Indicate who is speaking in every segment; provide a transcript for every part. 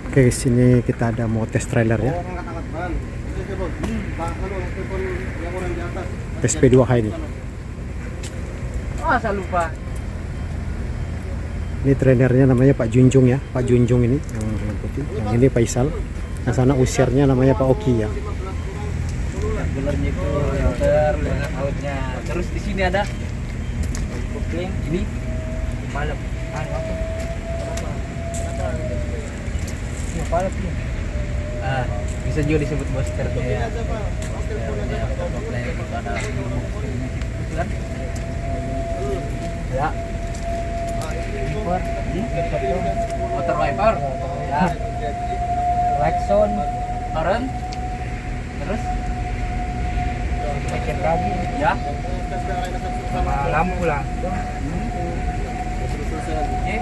Speaker 1: Oke, sini kita ada mau tes trailer ya. Tes P2H ini.
Speaker 2: Oh, saya lupa.
Speaker 1: Ini trainernya namanya Pak Junjung ya. Pak Junjung ini yang putih. Yang ini Faisal. Yang sana usirnya namanya Pak Oki ya.
Speaker 2: Gelarnya itu filter dengan outnya. Terus di sini ada kupling ini malam. Ah, bisa juga disebut booster tuh ya. Ya. Motor wiper. Ya. Klakson, horn. Terus mesin kaki ya. Sama lampu lah. Oke,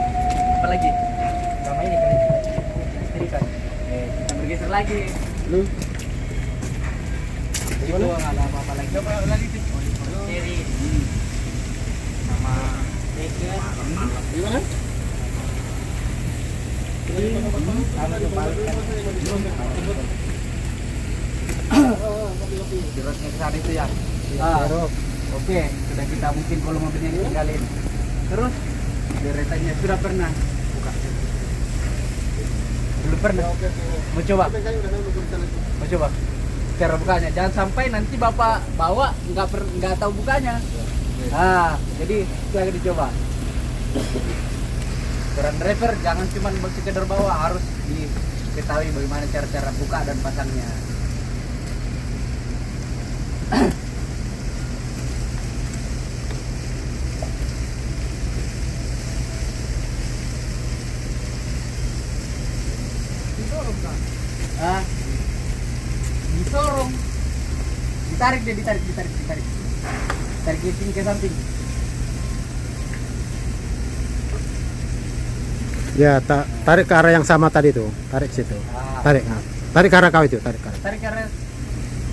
Speaker 2: apa lagi? Sama ini kan listrikan. Kita bergeser lagi.
Speaker 1: Lu
Speaker 2: Itu nggak ada apa-apa lagi. Coba lagi sih. Seri. Sama steker.
Speaker 1: gimana?
Speaker 2: Sama kepala. Jerotnya ke sana itu ya. Oke, sudah kita mungkin kalau mobilnya ditinggalin. Terus deretannya sudah pernah buka. Belum pernah. Mau coba? Mau coba? Cara bukanya. Jangan sampai nanti bapak bawa nggak tahu bukanya. Nah, jadi itu yang dicoba. Peran driver jangan cuma sekedar bawa, harus diketahui bagaimana cara-cara buka dan pasangnya. Ah, disorong, ditarik, tarik giting ke samping.
Speaker 1: Ya, tarik ke arah yang sama tadi tuh. Tarik situ. Tarik. Nah. Tarik ke arah kau itu, tarik ke arah.
Speaker 2: Tarik karena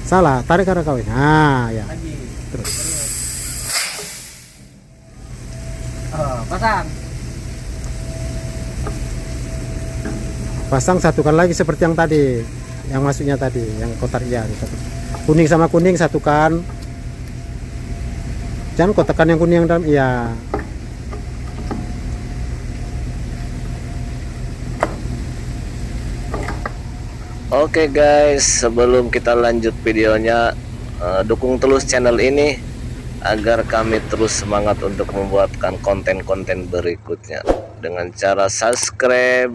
Speaker 1: Salah, tarik ke arah kau. Nah, ya.
Speaker 2: lagi.
Speaker 1: Terus.
Speaker 2: Pasang.
Speaker 1: Pasang, satukan lagi seperti yang tadi. Yang masuknya tadi, yang kotak ya. Kuning sama kuning satukan. Jangan kau tekan yang kuning yang dalam. Iya.
Speaker 3: Oke guys, sebelum kita lanjut videonya, dukung terus channel ini agar kami terus semangat untuk membuatkan konten-konten berikutnya dengan cara subscribe,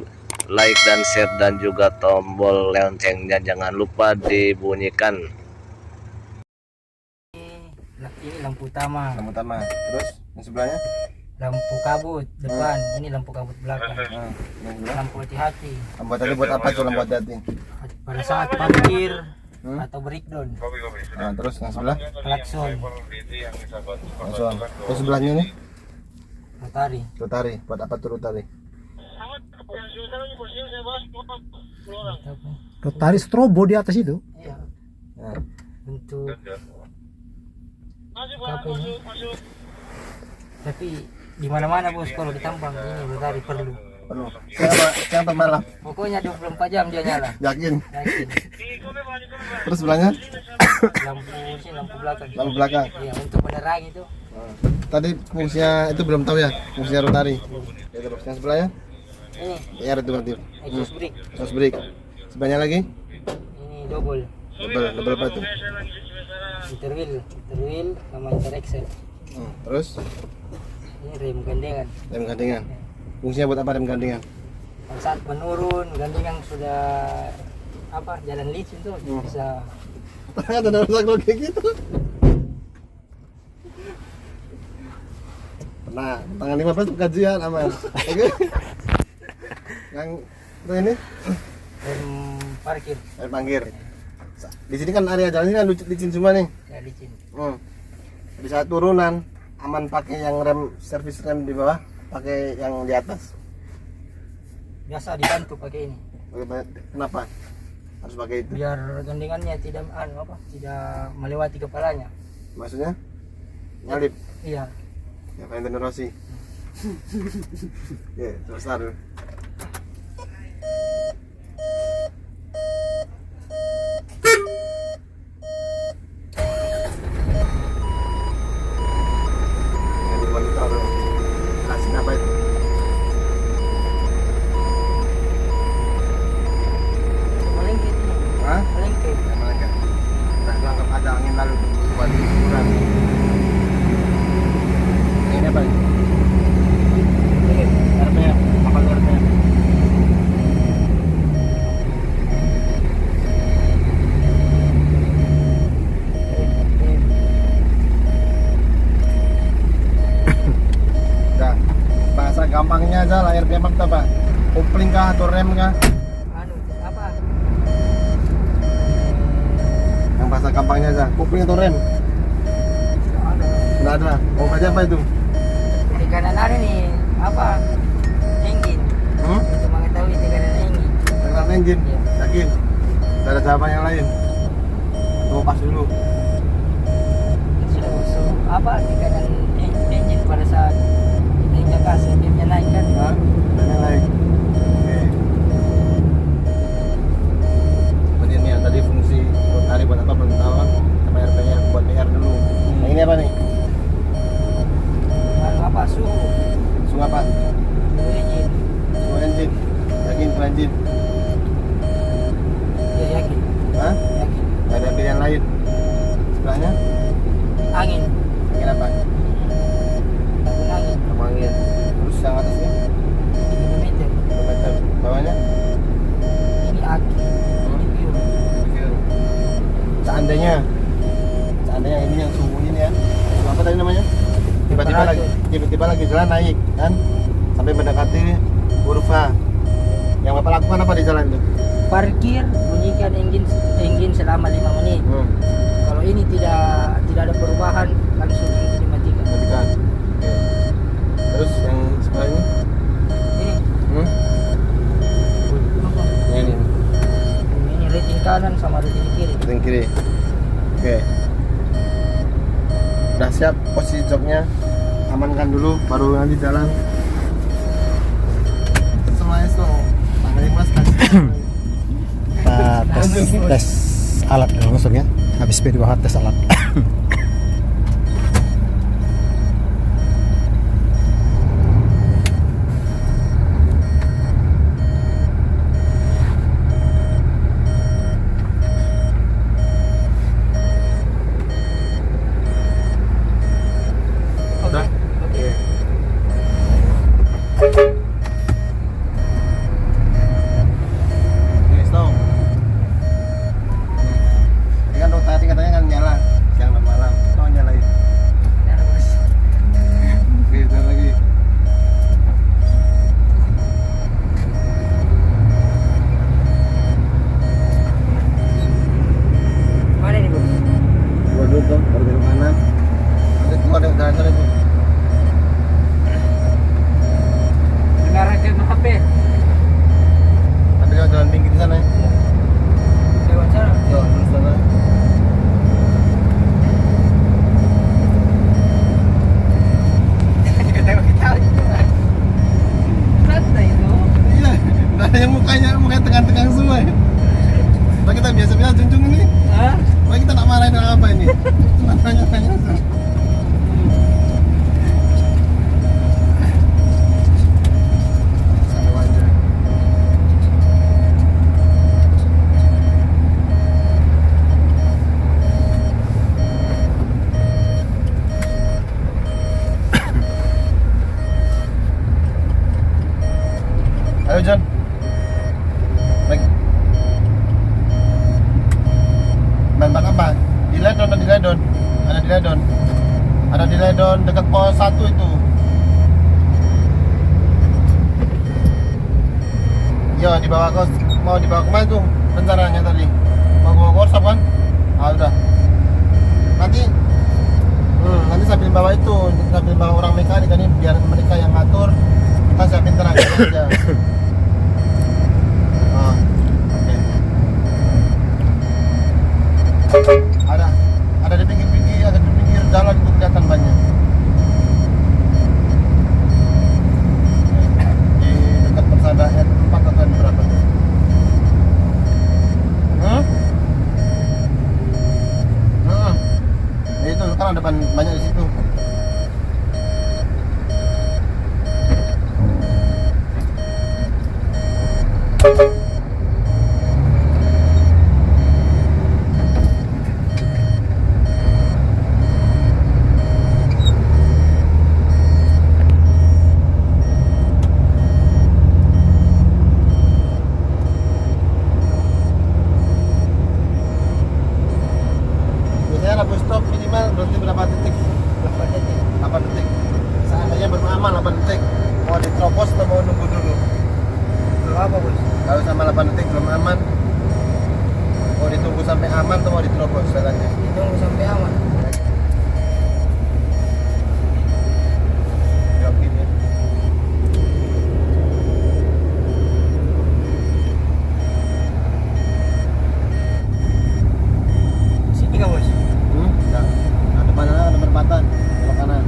Speaker 3: like dan share, dan juga tombol loncengnya jangan lupa dibunyikan.
Speaker 2: Ini lampu utama.
Speaker 4: Lampu utama. Terus yang sebelahnya?
Speaker 2: Lampu kabut depan. Ini lampu kabut belakang. Lampu hati-hati.
Speaker 4: Lampu hati buat apa tuh lampu hati?
Speaker 2: Pada saat parkir atau breakdown.
Speaker 4: Nah, terus yang sebelah?
Speaker 2: Klakson.
Speaker 4: Langsung. Terus sebelahnya nih?
Speaker 2: Rotari.
Speaker 4: Rotari. Buat apa tuh rotari?
Speaker 1: Rotari strobo di atas itu.
Speaker 2: Iya.
Speaker 4: Nah.
Speaker 2: Untuk apa ini? Tapi di mana-mana bos kalau ditambang ini rotari perlu.
Speaker 4: Perlu. Siapa malam?
Speaker 2: Pokoknya 24 jam dia nyala.
Speaker 4: Yakin?
Speaker 2: Yakin.
Speaker 4: Terus sebelahnya?
Speaker 2: Lampu sini, lampu belakang.
Speaker 4: Lampu belakang.
Speaker 2: Iya, untuk menerangi itu.
Speaker 4: Nah. Tadi fungsinya itu belum tahu ya? Fungsinya rotari. Ya, terus yang sebelahnya?
Speaker 2: Ini
Speaker 4: Ya, itu berarti.
Speaker 2: exhaust brake.
Speaker 4: Terus break. Sebelahnya lagi?
Speaker 2: Ini double.
Speaker 4: Double apa tuh?
Speaker 2: Interwheel sama interaxle.
Speaker 4: Terus
Speaker 2: Ini rem gandengan.
Speaker 4: rem gandengan. Fungsinya buat apa rem gandengan?
Speaker 2: Pada saat menurun gandengan sudah apa jalan licin tuh bisa.
Speaker 4: Ada rusak kayak gitu. Nah, tangan 15 kajian aman. Oke. Yang ini
Speaker 2: Rem parkir
Speaker 4: rem panggir. Di sini kan area jalan ini kan licin semua nih.
Speaker 2: ya licin.
Speaker 4: Di saat turunan aman pakai yang rem servis rem di bawah, pakai yang di atas.
Speaker 2: Biasa dibantu pakai ini.
Speaker 4: Kenapa harus pakai itu?
Speaker 2: Biar gandengannya tidak tidak melewati kepalanya.
Speaker 4: Maksudnya nyalip
Speaker 2: Iya.
Speaker 4: ya Valentino Rossi. Oke, terus taruh. Ini wanita tuh. Kasih apa itu?
Speaker 5: Malengke.
Speaker 4: Hah?
Speaker 5: Malengke.
Speaker 4: Ya, mereka. Nah, itu anggap ada angin lalu buat hiburan. Ini apa? Ini RP-nya. Apa RP-nya? Nah, bahasa gampangnya aja lah RP apa? Kopling kah atau rem kah?
Speaker 5: Anu, apa?
Speaker 4: Yang bahasa gampangnya aja. Kopling atau rem?
Speaker 5: Anu.
Speaker 4: Nggak ada. Oh, berarti apa itu?
Speaker 5: Di kanan ada nih, apa? Engine.
Speaker 4: Hmm?
Speaker 5: Untuk mengetahui di kanan engine.
Speaker 4: Tekanan engine.
Speaker 5: Iya.
Speaker 4: Yakin? Tidak ada jawaban yang lain. Tunggu pas dulu.
Speaker 5: Sudah usul apa di kanan engine pada saat kita gas dia naik kan?
Speaker 4: Hah? Dan yang lain. Oke. Berarti ini ya, tadi fungsi rotari buat apa belum tahu kan? Sama RP-nya buat PR dulu. Nah, ini apa nih?
Speaker 5: Anu apa suhu?
Speaker 4: Suhu apa?
Speaker 5: Suhu engine.
Speaker 4: Suhu engine. Yakin suhu engine?
Speaker 5: Ya yakin.
Speaker 4: Hah?
Speaker 5: Yakin.
Speaker 4: Nggak ada pilihan lain. Sebelahnya?
Speaker 5: Angin.
Speaker 4: Angin apa?
Speaker 5: Tabung angin.
Speaker 4: Tabung angin. Terus yang atasnya?
Speaker 5: Kilometer.
Speaker 4: Kilometer. Bawahnya?
Speaker 5: Ini aki. Ini fuel.
Speaker 4: Seandainya ini yang suhu ini ya, suhu apa tadi namanya, tiba-tiba lagi jalan naik kan sampai mendekati kurva, yang bapak lakukan apa di jalan itu?
Speaker 5: Parkir, bunyikan engine selama 5 menit. Kalau ini tidak ada perubahan, langsung engine dimatikan.
Speaker 4: Matikan. Oke. Terus yang sebelah ini?
Speaker 5: Ini apa?
Speaker 4: Ini
Speaker 5: Ini rating kanan sama rating kiri.
Speaker 4: yang kiri. Oke. Udah siap posisi joknya, amankan dulu, baru nanti jalan. Semuanya slow. Tangannya mas kasih.
Speaker 1: Kita tes alat langsung ya. Habis P2H tes alat.
Speaker 4: Udah? Oke. Oke, stop. Tadi kan rotasi katanya kan nyala siang dan malam. Oh, nyalain.
Speaker 5: Nah, bos.
Speaker 4: Oke, jalan lagi.
Speaker 5: Mana ini bos?
Speaker 4: Gua dulu tuh, baru belok kanan. Nanti gua ada jalan sana itu.
Speaker 5: Mengarah ke HP.
Speaker 4: Tapi jalan pinggir di sana ya.
Speaker 5: Lewat sana.
Speaker 4: Yo, terus sana.
Speaker 5: Kita tengok kita. Santai itu.
Speaker 4: Iya, nggak ada yang mukanya tegang-tegang semua ya. Nah, kita biasa-biasa junjung ini.
Speaker 5: Hah?
Speaker 4: Wah, kita tak marahin dengan apa ini? Cuma tanya-tanya aja. Sampai wajar. Ayo John. Baik. Bahan bakar apa? Di ledon, ada di ledon. Ada di ledon. Ada di ledon dekat pos 1 itu. Iya, mau dibawa kemana tuh rencananya tadi? Mau bawa workshop kan? Ah, udah. Nanti sambil bawa itu, sambil bawa orang mekanik kan, biar mereka yang ngatur. Kita siapin tenaga aja. Ah, oke. Ada di pinggir jalan itu kelihatan banyak. sama 8 detik belum aman. Mau ditunggu sampai aman atau mau diterobos jalannya?
Speaker 5: Ditunggu sampai aman.
Speaker 4: Jawab gini.
Speaker 5: Sini kah bos?
Speaker 4: Nah, nah depannya ada perempatan, belok kanan.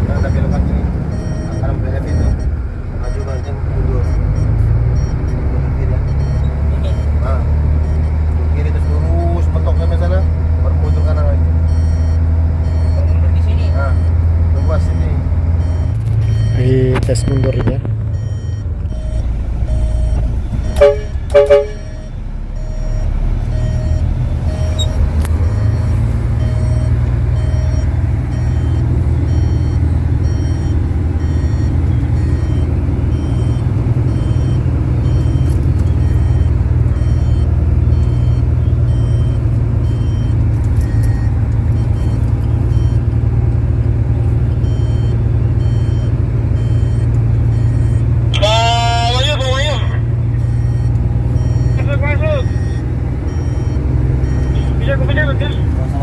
Speaker 4: Nah, ada belokan sini. Nah, kanan BF itu. Maju banyak mundur. Mundur kiri ya.
Speaker 5: Ini.
Speaker 4: Nah, mundur kiri terus lurus mentok sampai sana, baru mundur kanan lagi.
Speaker 5: Mundur di sini.
Speaker 4: Nah, luas sini.
Speaker 1: Di tes mundurnya.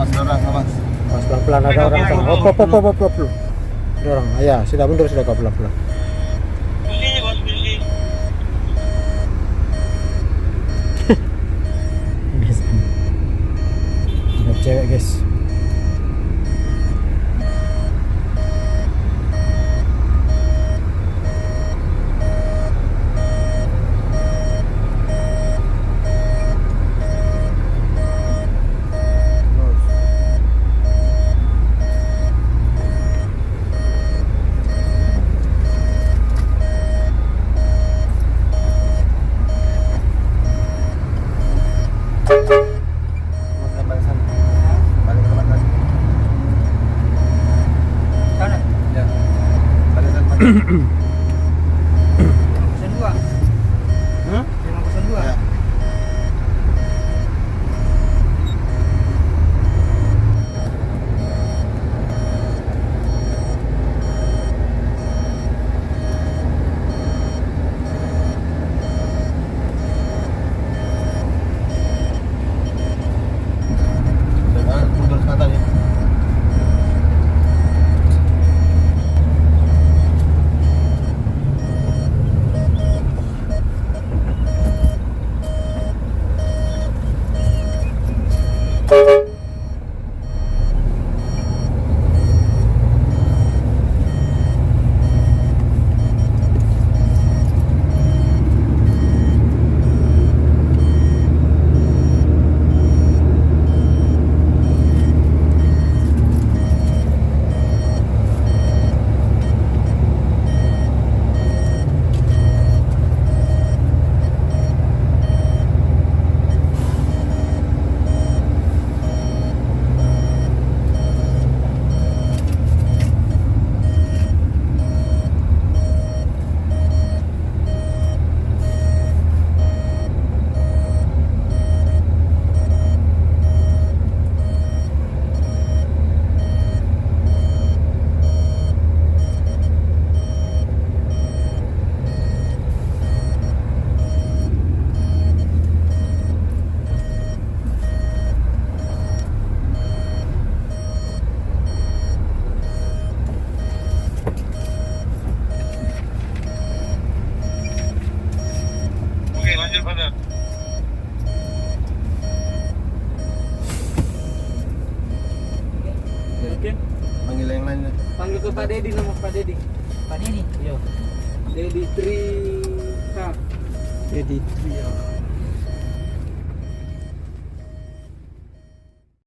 Speaker 4: Awas, awas, awas.
Speaker 1: Pas pelan-pelan ada orang sana. Op. Ada orang. Ya, sudah mundur sudah kau pelan-pelan. Ada cewek guys.
Speaker 4: Balik sana. Balik ke tempat tadi.
Speaker 5: Kanan.
Speaker 4: Ya. Balik ke tempat tadi.
Speaker 5: 502.
Speaker 4: Hmm?
Speaker 5: 502.
Speaker 4: Ya. Jangan mundur ke kanan ya.
Speaker 5: Oke.
Speaker 4: Panggil yang lain.
Speaker 5: Panggil
Speaker 2: ke Pak Dedi, nama Pak Dedi.
Speaker 5: Pak Dedi.
Speaker 2: Iya. Dedi Tri. Nah,
Speaker 1: Jadi ya.